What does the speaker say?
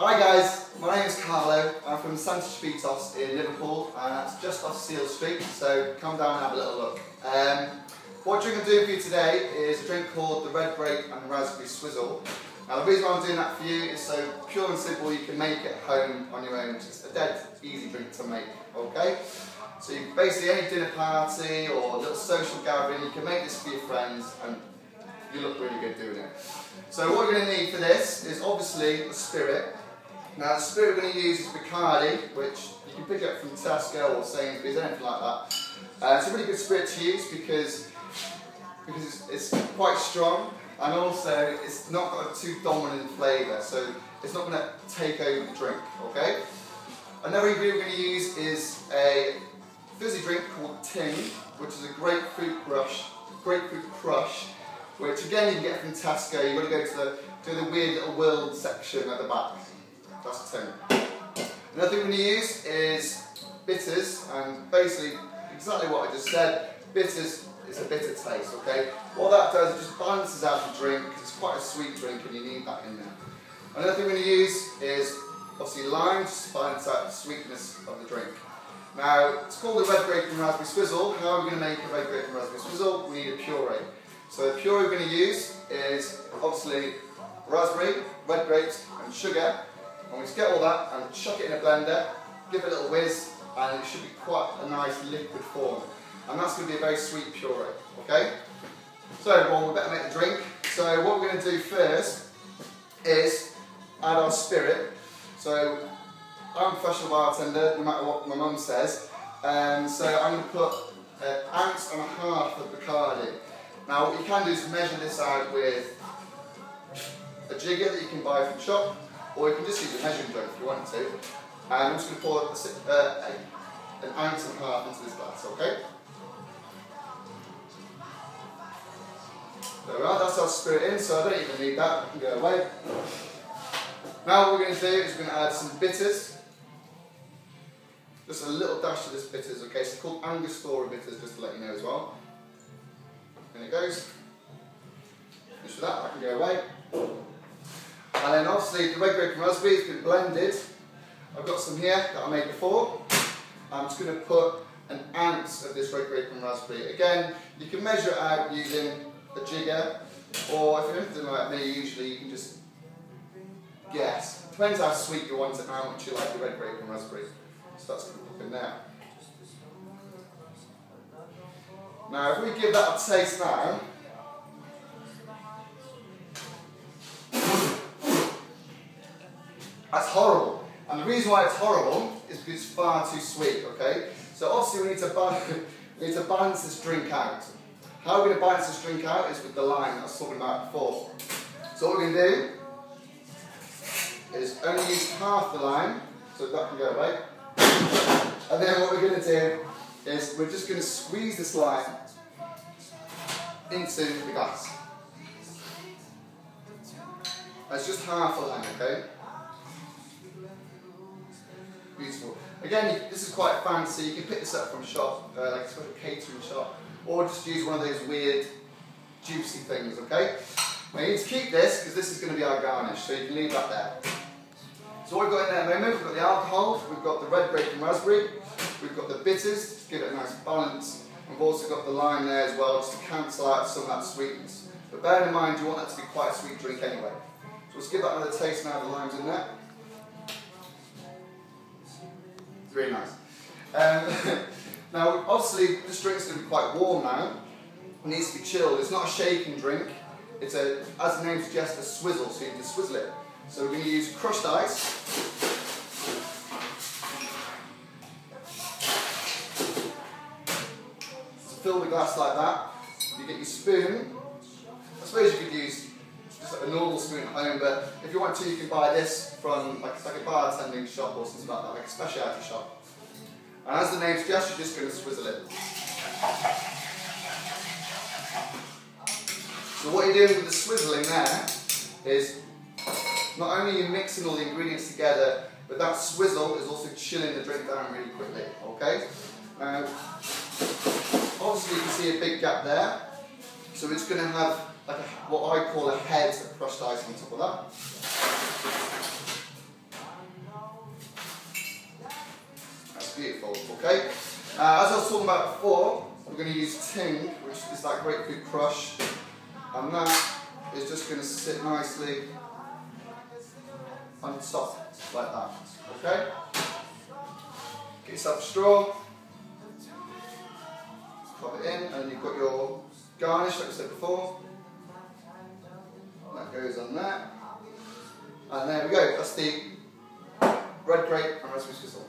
Hi guys, my name is Carlo. I'm from Santa Spitos in Liverpool, and that's just off Seal Street, so come down and have a little look. What drink I'm doing for you today is a drink called the Red Grape and Raspberry Swizzle. Now the reason why I'm doing that for you is so pure and simple you can make it at home on your own. It's a dead easy drink to make, okay? So you basically any dinner party or little social gathering, you can make this for your friends and you look really good doing it. So what you're going to need for this is obviously a spirit. Now the spirit we're going to use is Bacardi, which you can pick up from Tesco or Sainsbury's, anything like that. It's a really good spirit to use because it's quite strong and also it's not got a too dominant flavour, so it's not going to take over the drink, okay? Another ingredient we're going to use is a fizzy drink called Ting, which is a grapefruit crush, which again you can get from Tesco. You've got to go to the weird little world section at the back. That's Ting. Another thing we're going to use is bitters, and basically exactly what I just said. Bitters is a bitter taste, okay? What that does, it just balances out the drink, because it's quite a sweet drink and you need that in there. Another thing we're going to use is obviously lime, just to balance out the sweetness of the drink. Now, it's called the Red Grape and Raspberry Swizzle. How are we going to make a Red Grape and Raspberry Swizzle? We need a puree. So the puree we're going to use is obviously raspberry, red grapes and sugar. And we just get all that and chuck it in a blender, give it a little whiz, and it should be quite a nice liquid form. And that's going to be a very sweet puree, okay? So, well, we better make the drink. So what we're going to do first is add our spirit. So I'm a professional bartender, no matter what my mum says. So I'm going to put an ounce and a half of Bacardi. Now what you can do is measure this out with a jigger that you can buy from the shop, or you can just use a measuring jug if you want to. And I'm just going to pour an ounce and a half into this glass, okay? There we are, that's our spirit in, so I don't even need that, I can go away. Now what we're going to do is we're going to add some bitters. Just a little dash of this bitters, okay? It's called Angostura bitters, just to let you know as well. In it goes. Finish with that, I can go away. And then obviously the red grape and raspberry has been blended. I've got some here that I made before. I'm just going to put an ounce of this red grape and raspberry. Again, you can measure it out using a jigger, or if you're anything like me, usually you can just guess. Depends how sweet you want it, how much you like the red grape and raspberry. So that's going to pop in there. Now, if we give that a taste now, that's horrible. And the reason why it's horrible is because it's far too sweet, okay? So obviously we need to balance this drink out. How we're going to balance this drink out is with the lime that I was talking about before. So what we're going to do is only use half the lime, so that can go away. And then what we're going to do is we're just going to squeeze this lime into the glass. That's just half a lime, okay? Beautiful. Again, this is quite fancy. You can pick this up from a shop, like a special catering shop, or just use one of those weird, juicy things, okay? Now you need to keep this, because this is going to be our garnish, so you can leave that there. So what we've got in there at the moment, we've got the alcohol, we've got the red grape and raspberry, we've got the bitters, to give it a nice balance, and we've also got the lime there as well, just to cancel out some of that sweetness. But bear in mind, you want that to be quite a sweet drink anyway. So let's give that another taste now, the lime's in there. It's really nice. Now, obviously, this drink's going to be quite warm now. It needs to be chilled. It's not a shaking drink. It's as the name suggests, a swizzle, so you can just swizzle it. So we're going to use crushed ice. So fill the glass like that. You get your spoon. I suppose you could use just a normal spoon at home, but if you want to, you can buy this from like a bartending shop or something like that, like a specialty shop. And as the name suggests, you're just going to swizzle it. So what you're doing with the swizzling there is not only are you mixing all the ingredients together, but that swizzle is also chilling the drink down really quickly, okay? Now, obviously you can see a big gap there, so it's going to have like what I call a head of crushed ice on top of that. Okay. As I was talking about before, we're going to use Ting, which is that grapefruit crush, and that is just going to sit nicely on top like that. Okay. Get yourself a straw. Pop it in, and you've got your garnish, like I said before. That goes on there. And there we go, that's the red grape and raspberry swizzle.